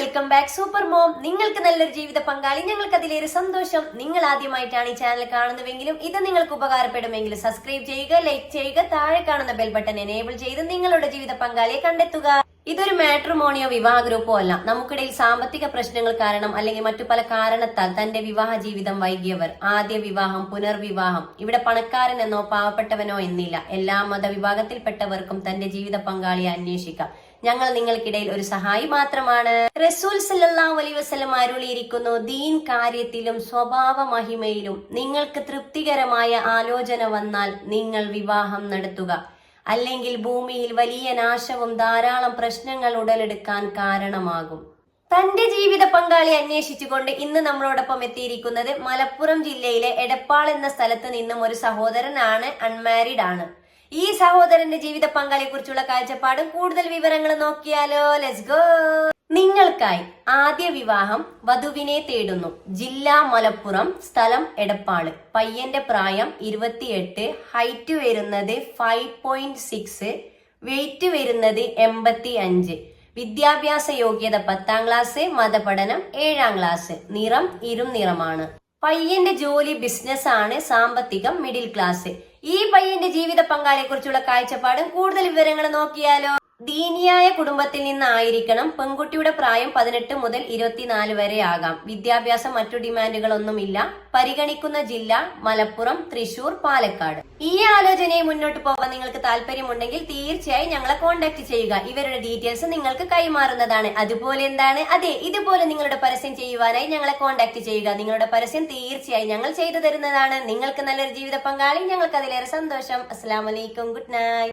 Welcome back super mom. നിങ്ങൾക്ക് നല്ലൊരു ജീവിത പങ്കാളി, ഞങ്ങൾക്ക് അതിലേറെ സന്തോഷം. നിങ്ങൾ ആദ്യമായിട്ടാണ് ഈ ചാനൽ കാണുന്നതെങ്കിലും ഇത് നിങ്ങൾക്ക് ഉപകാരപ്പെടുമെങ്കിൽ സബ്സ്ക്രൈബ് ചെയ്യുക, ലൈക്ക് ചെയ്യുക, താഴെ കാണുന്ന ബെൽ ബട്ടൺ എനേബിൾ ചെയ്ത് നിങ്ങളുടെ ജീവിത പങ്കാളിയെ കണ്ടെത്തുക. ഇതൊരു മാട്രിമോണിയോ വിവാഹ ഗ്രൂപ്പോ അല്ല. നമുക്കിടയിൽ സാമ്പത്തിക പ്രശ്നങ്ങൾ കാരണം അല്ലെങ്കിൽ മറ്റു പല കാരണത്താൽ തന്റെ വിവാഹ ജീവിതം വൈകിയവർ, ആദ്യ വിവാഹം, പുനർവിവാഹം, ഇവിടെ പണക്കാരനെന്നോ പാവപ്പെട്ടവനോ എന്നില്ല, എല്ലാ മതവിഭാഗത്തിൽപ്പെട്ടവർക്കും തന്റെ ജീവിത പങ്കാളിയെ അന്വേഷിക്കാം. ഞങ്ങൾ നിങ്ങൾക്കിടയിൽ ഒരു സഹായി മാത്രമാണ്. റസൂൽ സല്ലല്ലാഹു അലൈഹി വസല്ലം അരുളിയിരിക്കുന്നു, ദീൻ കാര്യത്തിലും സ്വഭാവ മഹിമയിലും നിങ്ങൾക്ക് തൃപ്തികരമായ ആലോചന വന്നാൽ നിങ്ങൾ വിവാഹം നടത്തുക, അല്ലെങ്കിൽ ഭൂമിയിൽ വലിയ നാശവും ധാരാളം പ്രശ്നങ്ങൾ ഉടലെടുക്കാൻ കാരണമാകും. തന്റെ ജീവിത പങ്കാളി അന്വേഷിച്ചുകൊണ്ട് ഇന്ന് നമ്മളോടൊപ്പം എത്തിയിരിക്കുന്നത് മലപ്പുറം ജില്ലയിലെ എടപ്പാൾ എന്ന സ്ഥലത്ത് നിന്നും ഒരു സഹോദരനാണ്. അൺമാരീഡ് ആണ്. ഈ സഹോദരന്റെ ജീവിത പങ്കാളിയെ കുറിച്ചുള്ള കാഴ്ചപ്പാടും കൂടുതൽ വിവരങ്ങൾ നോക്കിയാലോ. Let's go. നിങ്ങൾക്കായി ആദ്യ വിവാഹം വധുവിനെ തേടുന്നു. ജില്ല മലപ്പുറം, സ്ഥലം എടപ്പാള്. പയ്യന്റെ പ്രായം 28, ഹൈറ്റ് വരുന്നത് 5.6, വെയിറ്റ് വരുന്നത് 85, വിദ്യാഭ്യാസ യോഗ്യത 10ാം ക്ലാസ്, മതപഠനം 7ാം ക്ലാസ്, നിറം ഇരുനിറമാണ്. പയ്യന്റെ ജോലി ബിസിനസ് ആണ്, സാമ്പത്തികം മിഡിൽ ക്ലാസ്. ഈ പയ്യന്റെ ജീവിത പങ്കാളിയെ കുറിച്ചുള്ള കാഴ്ചപ്പാടും കൂടുതൽ വിവരങ്ങൾ നോക്കിയാലോ. ദീനിയായ കുടുംബത്തിൽ നിന്നായിരിക്കണം. പെൺകുട്ടിയുടെ പ്രായം 18 മുതൽ 24 വരെ ആകാം. വിദ്യാഭ്യാസം മറ്റു ഡിമാൻഡുകളൊന്നുമില്ല. പരിഗണിക്കുന്ന ജില്ല മലപ്പുറം, തൃശൂർ, പാലക്കാട്. ഈ ആലോചനയെ മുന്നോട്ട് പോകാൻ നിങ്ങൾക്ക് താല്പര്യമുണ്ടെങ്കിൽ തീർച്ചയായും ഞങ്ങളെ കോൺടാക്ട് ചെയ്യുക. ഇവരുടെ ഡീറ്റെയിൽസ് നിങ്ങൾക്ക് കൈമാറുന്നതാണ്. അതുപോലെ എന്താണ്, അതെ, ഇതുപോലെ നിങ്ങളുടെ പരസ്യം ചെയ്യുവാനായി ഞങ്ങളെ കോൺടാക്ട് ചെയ്യുക. നിങ്ങളുടെ പരസ്യം തീർച്ചയായും ഞങ്ങൾ ചെയ്തു തരുന്നതാണ്. നിങ്ങൾക്ക് നല്ലൊരു ജീവിത പങ്കാളി, ഞങ്ങൾക്ക് അതിലേറെ സന്തോഷം. അസ്സലാമു അലൈക്കും, ഗുഡ് നൈറ്റ്.